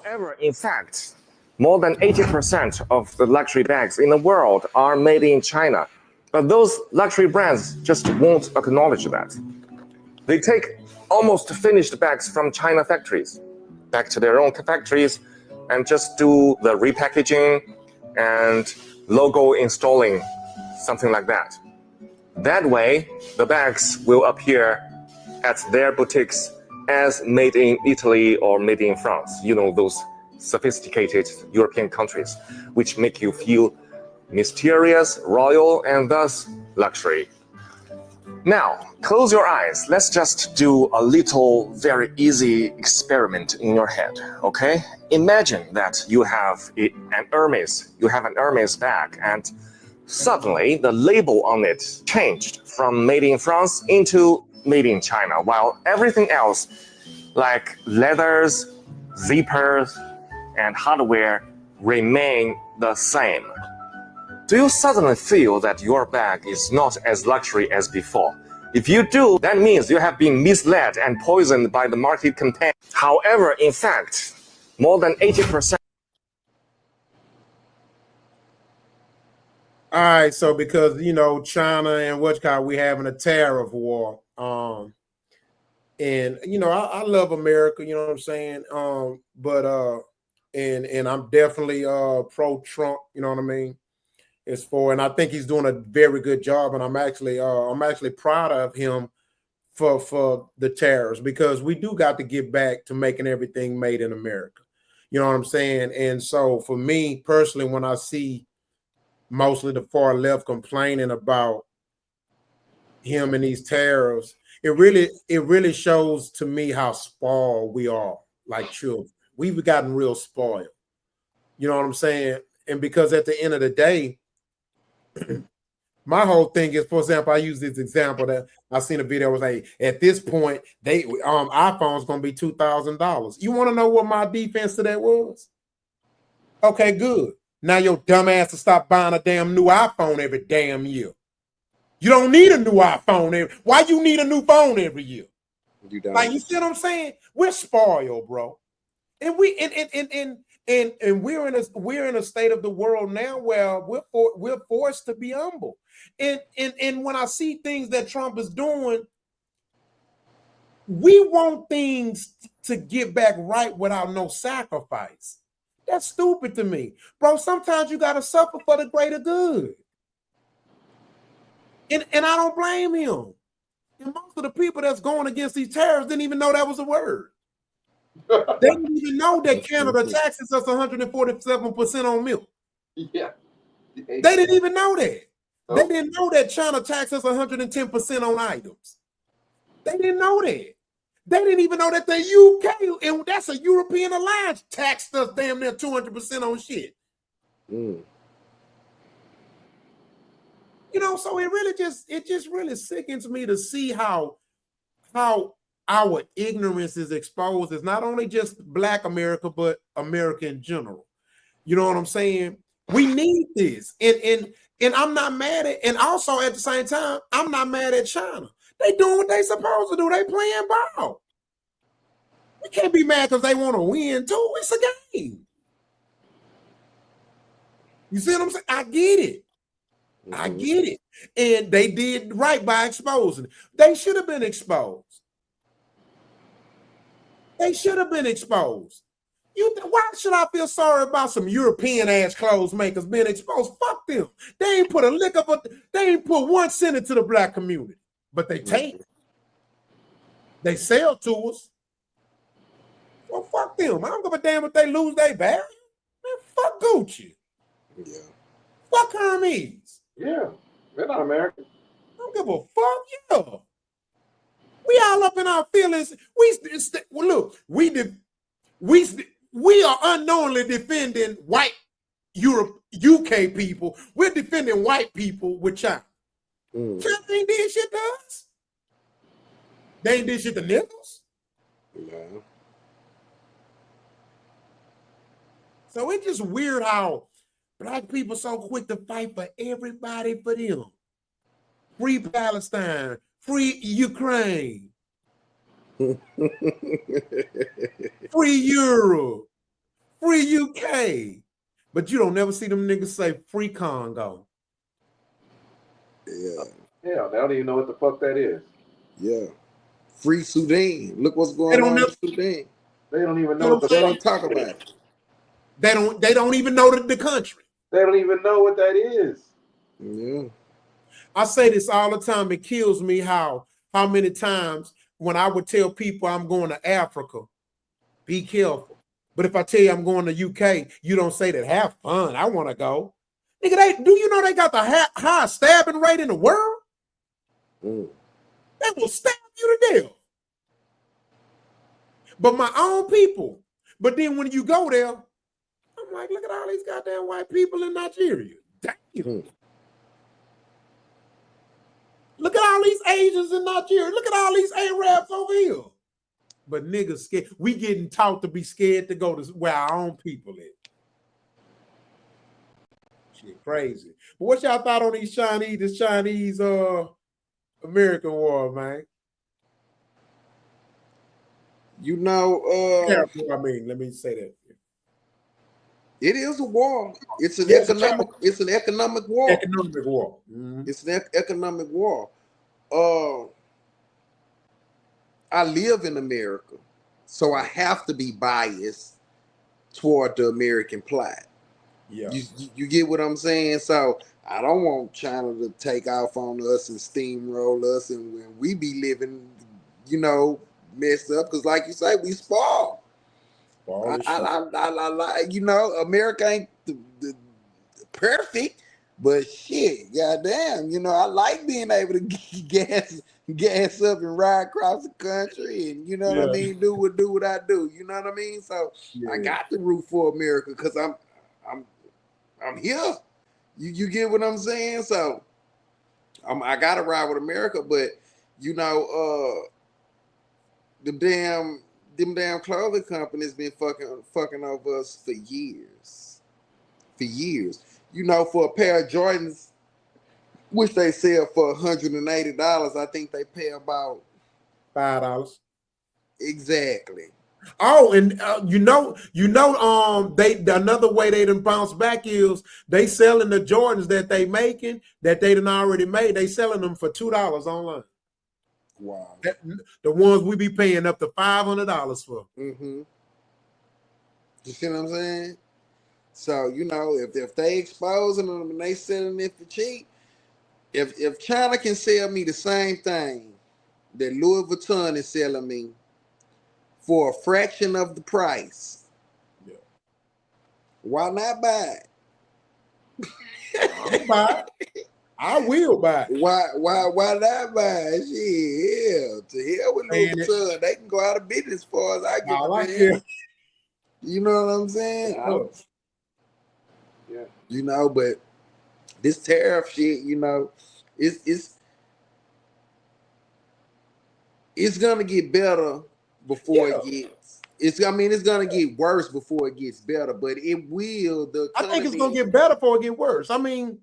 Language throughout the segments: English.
However, in fact, more than 80% of the luxury bags in the world are made in China. But those luxury brands just won't acknowledge that. They take almost finished bags from China factories back to their own factories and just do the repackaging and logo installing, something like that. That way, the bags will appear at their boutiques as made in Italy or made in France. You know, those sophisticated European countries, which make you feel mysterious, royal, and thus luxury. Now, close your eyes. Let's just do a little, very easy experiment in your head, okay? Imagine that you have an Hermes bag, and suddenly the label on it changed from made in France into made in China, while everything else, like leathers, zippers, and hardware, remain the same. Do you suddenly feel that your bag is not as luxury as before? If you do, that means you have been misled and poisoned by the market campaign. However, in fact, more than 80%. All right, so because China and we having a tariff war. And I love America, you know what I'm saying? But and I'm definitely pro Trump, you know what I mean? And I think he's doing a very good job, and I'm actually proud of him for the tariffs, because we do got to get back to making everything made in America. You know what I'm saying? And so for me personally, when I see mostly the far left complaining about him and these tariffs, it really shows to me how spoiled we are, like children. We've gotten real spoiled. You know what I'm saying? And because at the end of the day, my whole thing is, for example, I use this example that I seen a video was like, at this point, they iPhone's gonna be $2,000. You want to know what my defense to that was? Okay, good. Now your dumb ass to stop buying a damn new iPhone every damn year. You don't need a new iPhone. Why you need a new phone every year? You don't. Like, you see what I'm saying? We're spoiled, bro. And we're in a state of the world now where we're forced to be humble. And when I see things that Trump is doing, we want things to get back right without no sacrifice. That's stupid to me, bro. Sometimes you gotta suffer for the greater good. And I don't blame him. And most of the people that's going against these tariffs didn't even know that was a word. They didn't even know that Canada taxes us 147% on milk. Yeah. They didn't even know that. Oh. They didn't know that China taxes us 110% on items. They didn't know that. They didn't even know that the UK, and that's a European alliance, taxed us damn near 200% on shit. You know, so it just really sickens me to see how our ignorance is exposed. It's not only just Black America, but America in general. You know what I'm saying? We need this. And I'm not mad at, and also at the same time, I'm not mad at China. They doing what they supposed to do. They playing ball. We can't be mad because they want to win too. It's a game. You see what I'm saying? I get it. I get it. And they did right by exposing it. They should have been exposed. They should have been exposed. Why should I feel sorry about some European ass clothes makers being exposed? Fuck them. They ain't put a lick of they ain't put 1 cent into the Black community. But they take. They sell to us. Well, fuck them. I don't give a damn if they lose their value. Man, fuck Gucci. Yeah. Fuck Hermes. Yeah. They're not American. I don't give a fuck. Yeah. We all up in our feelings. We are unknowingly defending white UK people. We're defending white people with China. China ain't did shit to us. They ain't did shit to niggers. No. So it's just weird how Black people so quick to fight for everybody for them. Free Palestine, free Ukraine, free Europe, Free UK. But you don't never see them niggas say free Congo. Yeah. Hell, they don't even know what the fuck that is. Yeah. Free Sudan. Look what's going on in Sudan. They don't even know. They don't talk about it. They don't even know the country. They don't even know what that is. Yeah. I say this all the time. It kills me how many times when I would tell people I'm going to Africa, be careful. But if I tell you I'm going to UK, you don't say that. Have fun. I want to go. Nigga, do you know they got the highest stabbing rate in the world? Mm. They will stab you to death. But my own people. But then when you go there, I'm like, look at all these goddamn white people in Nigeria. Damn. Mm. Look at all these Asians in Nigeria. Look at all these Arabs over here. But niggas scared. We getting taught to be scared to go to where our own people is. Shit, crazy. But what y'all thought on this Chinese American war, man? You know, I mean, let me say that. it is a war. It's an economic war. Economic war. Mm-hmm. It's an economic war. I live in America, so I have to be biased toward the American plot. Yeah. You get what I'm saying? So I don't want China to take off on us and steamroll us, and when we be living, messed up, because like you say, we spoiled. I America ain't the perfect, but shit, goddamn, I like being able to gas up and ride across the country, and what I mean, do what I do. You know what I mean? So I got to root for America because I'm here. You get what I'm saying? So I gotta ride with America, but them damn clothing companies been fucking over us for years. For years. For a pair of Jordans, which they sell for $180, I think they pay about $5. Exactly. Oh, and they another way they done bounce back is they selling the Jordans that they making that they done already made. They selling them for $2 online. Wow. The ones we be paying up to $500 for. Mm-hmm. You see what I'm saying? So if they exposing them and they selling it for cheap, if China can sell me the same thing that Louis Vuitton is selling me for a fraction of the price, why not buy it? I'll buy it. I will buy it. Why not buy it? Shit, to hell with Louis Vuitton. They can go out of business as far as I get. You know what I'm saying? But this tariff shit, it's gonna get better before it gets. It's gonna get worse before it gets better, but it will. I think it's gonna get better before it get worse. I mean,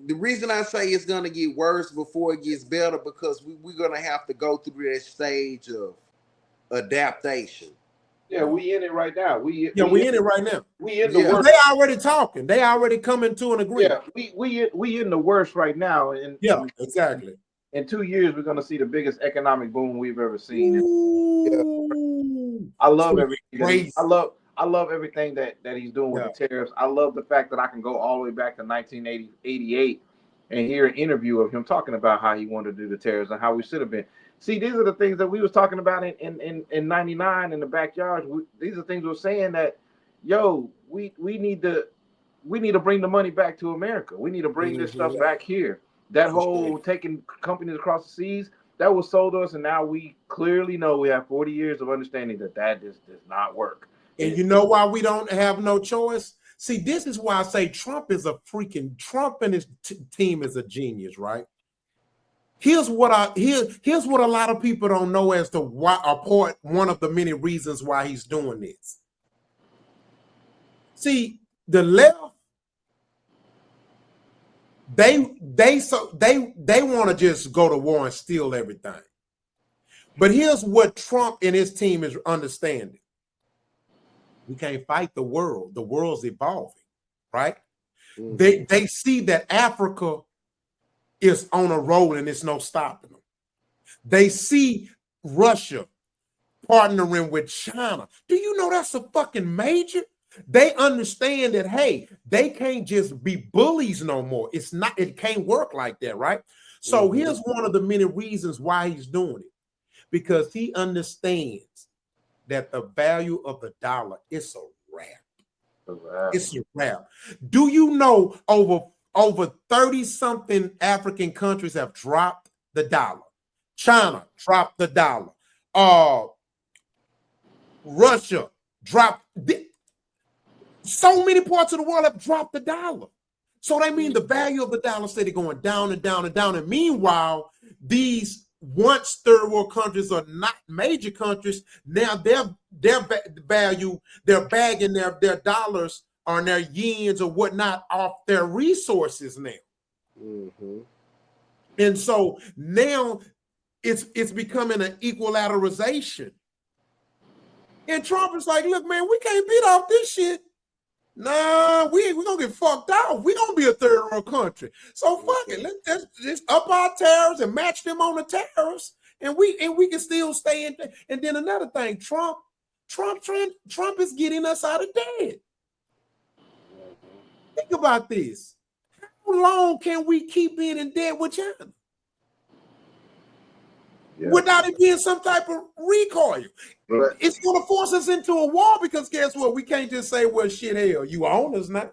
the reason I say it's gonna get worse before it gets better because we're gonna have to go through that stage of adaptation. Yeah, we in it right now. We in it right now. We in the worst. They already talking. They already coming to an agreement. Yeah, we in the worst right now. And exactly. In 2 years, we're gonna see the biggest economic boom we've ever seen. Ooh. I love everything. I love everything that he's doing with the tariffs. I love the fact that I can go all the way back to 1988 and hear an interview of him talking about how he wanted to do the tariffs and how we should have been. See, these are the things that we was talking about in 99 in the backyard. These are things we're saying that, we need to bring the money back to America. We need to bring this stuff back here. That whole taking companies across the seas, that was sold to us, and now we clearly know we have 40 years of understanding that just does not work. And you know why we don't have no choice? See, this is why I say Trump and his team is a genius, right? Here's what a lot of people don't know as to why, or one of the many reasons why he's doing this. See, the left, they want to just go to war and steal everything. But here's what Trump and his team is understanding. We can't fight the world. The world's evolving, right? Mhm. They see that Africa is on a roll and there's no stopping them. They see Russia partnering with China. Do you know that's a fucking major? They understand that, hey, they can't just be bullies no more. It's not, it can't work like that, right? So here's one of the many reasons why he's doing it. Because he understands that the value of the dollar is a wrap. It's a wrap. Do you know over 30 something African countries have dropped the dollar? China dropped the dollar. Russia dropped. So many parts of the world have dropped the dollar. So that means the value of the dollar steady going down and down and down. And meanwhile, these once third world countries are not major countries. Now their value, they're bagging their dollars or their yens or whatnot off their resources now. Mm-hmm. And so now it's becoming an equalaterization. And Trump is like, look, man, we can't beat off this shit. Nah, we're gonna get fucked out. We're gonna be a third world country. So fuck it. Let's just up our tariffs and match them on the tariffs, and we can still stay in. And then another thing, Trump is getting us out of debt. Think about this. How long can we keep being in debt with China? Yeah. Without it being some type of recoil. Right. It's going to force us into a war because guess what? We can't just say, well, shit, hell, you own us now.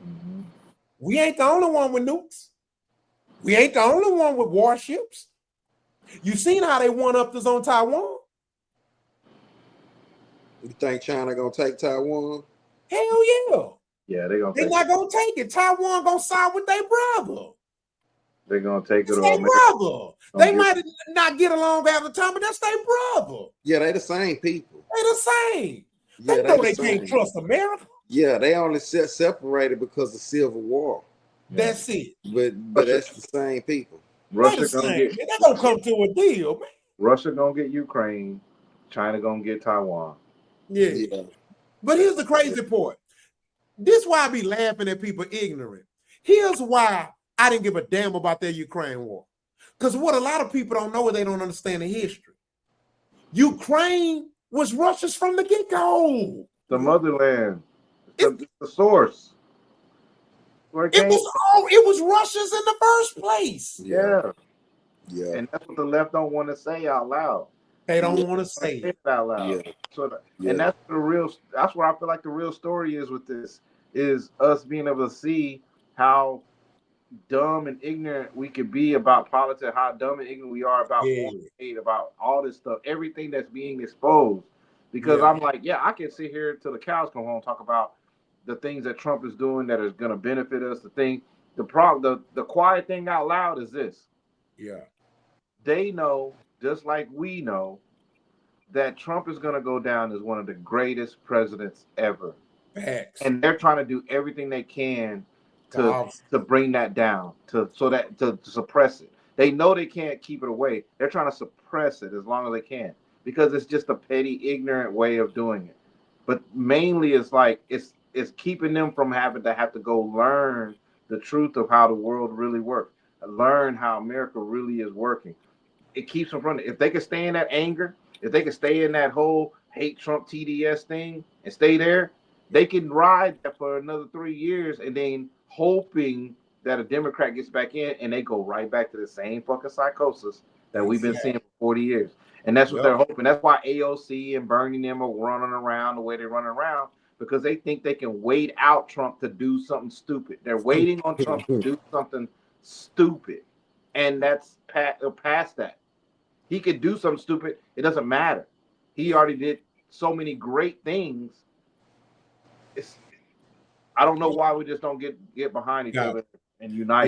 Mm-hmm. We ain't the only one with nukes. We ain't the only one with warships. You seen how they one-upped us on Taiwan? You think China going to take Taiwan? Hell yeah. Yeah, they're not going to take it. Taiwan going to side with their brother. They're gonna take it's it their brother. They might not get along half the time, but that's their brother. Yeah, they the same people. They the same. Yeah, they know they can't trust America. Yeah, they only separated because of Civil War. Yeah. That's it. But that's the same people. Russia they're gonna come to a deal, man. Russia gonna get Ukraine, China gonna get Taiwan. Yeah. But here's the crazy part. This is why I be laughing at people ignorant. Here's why I didn't give a damn about their Ukraine war. Because what a lot of people don't know is they don't understand the history. Ukraine was Russia's from the get-go. The motherland. It's the source. It was Russia's in the first place. Yeah. And that's what the left don't want to say out loud. They don't want to say it out loud. Yeah. So and that's what I feel like the real story is with this, is us being able to see how dumb and ignorant we could be about politics, how dumb and ignorant we are about aid, about all this stuff, everything that's being exposed. Because I'm like, I can sit here till the cows come home, talk about the things that Trump is doing that is going to benefit us. The quiet thing out loud is this. Yeah. They know, just like we know, that Trump is going to go down as one of the greatest presidents ever. Facts. And they're trying to do everything they can to bring that down, to suppress it. They know they can't keep it away. They're trying to suppress it as long as they can because it's just a petty, ignorant way of doing it. But mainly it's like it's keeping them from having to go learn the truth of how the world really works, learn how America really is working. It keeps them from it. If they can stay in that anger, if they can stay in that whole hate Trump TDS thing and stay there, they can ride that for another 3 years and then hoping that a Democrat gets back in and they go right back to the same fucking psychosis that we've been seeing for 40 years. And that's what they're hoping. That's why AOC and Bernie them are running around the way they're running around, because they think they can wait out Trump to do something stupid. They're waiting on Trump to do something stupid. And that's past that. He could do something stupid. It doesn't matter. He already did so many great things. I don't know why we just don't get behind each other and unite.